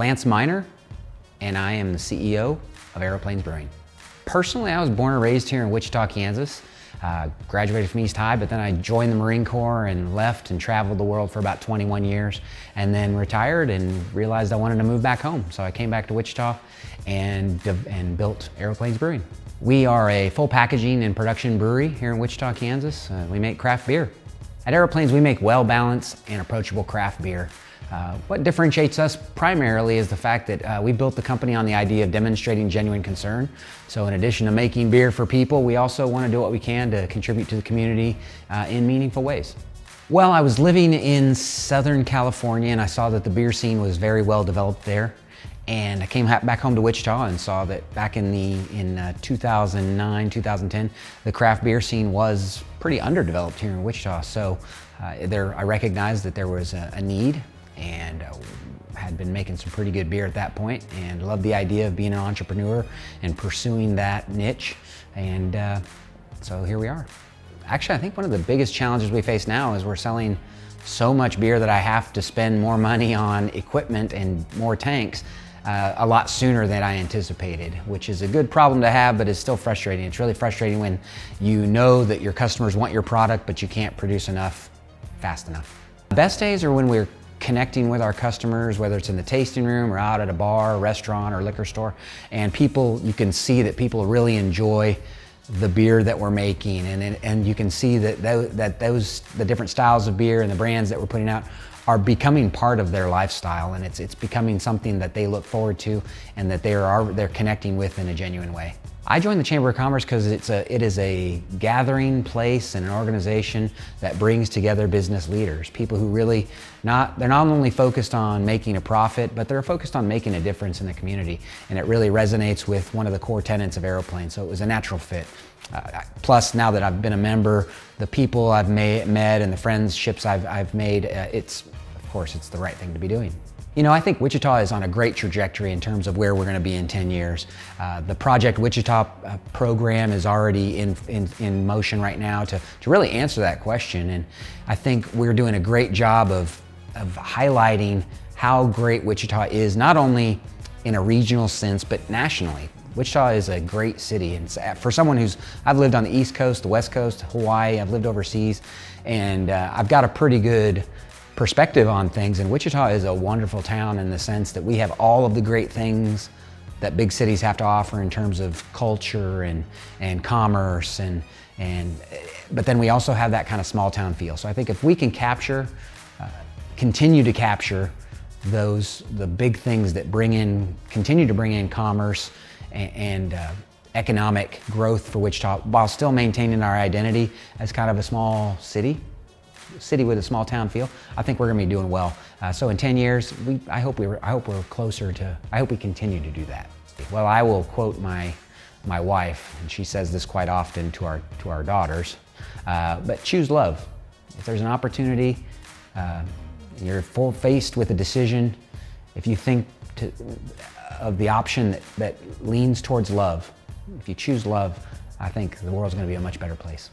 Lance Miner, and I am the CEO of Aero Plains Brewing. Personally, I was born and raised here in Wichita, Kansas. Graduated from East High, but then I joined the Marine Corps and left and traveled the world for about 21 years, and then retired and realized I wanted to move back home. So I came back to Wichita and built Aero Plains Brewing. We are a full packaging and production brewery here in Wichita, Kansas. We make craft beer. At Aero Plains, we make well-balanced and approachable craft beer. What differentiates us primarily is the fact that we built the company on the idea of demonstrating genuine concern. So in addition to making beer for people, we also want to do what we can to contribute to the community in meaningful ways. Well, I was living in Southern California and I saw that the beer scene was very well developed there. And I came back home to Wichita and saw that back in 2009, 2010, the craft beer scene was pretty underdeveloped here in Wichita. So I recognized that there was a need, and had been making some pretty good beer at that point, and loved the idea of being an entrepreneur and pursuing that niche. And so here we are. Actually, I think one of the biggest challenges we face now is we're selling so much beer that I have to spend more money on equipment and more tanks a lot sooner than I anticipated, which is a good problem to have, but it's still frustrating. It's really frustrating when you know that your customers want your product, but you can't produce enough fast enough. The best days are when we're connecting with our customers, whether it's in the tasting room or out at a bar, restaurant, or liquor store, and you can see that people really enjoy the beer that we're making, and you can see that the different styles of beer and the brands that we're putting out are becoming part of their lifestyle, and it's becoming something that they look forward to and that they're connecting with in a genuine way. I joined the Chamber of Commerce because it is a gathering place and an organization that brings together business leaders, people who really they're not only focused on making a profit, but they're focused on making a difference in the community, and it really resonates with one of the core tenets of Aero Plains, so it was a natural fit. Plus, now that I've been a member, the people I've met and the friendships I've made, of course, it's the right thing to be doing. You know, I think Wichita is on a great trajectory in terms of where we're going to be in 10 years. The Project Wichita program is already in motion right now to really answer that question. And I think we're doing a great job of highlighting how great Wichita is, not only in a regional sense, but nationally. Wichita is a great city, and for someone I've lived on the East Coast, the West Coast, Hawaii, I've lived overseas, and I've got a pretty good perspective on things, and Wichita is a wonderful town in the sense that we have all of the great things that big cities have to offer in terms of culture and commerce, but then we also have that kind of small town feel. So I think if we can continue to capture the big things that continue to bring in commerce and economic growth for Wichita while still maintaining our identity as kind of a small city with a small town feel, I think we're going to be doing well. So in 10 years, I hope we continue to do that. Well, I will quote my wife, and she says this quite often to our daughters, but choose love. If there's an opportunity, you're faced with a decision, if you think of the option that leans towards love, if you choose love, I think the world's going to be a much better place.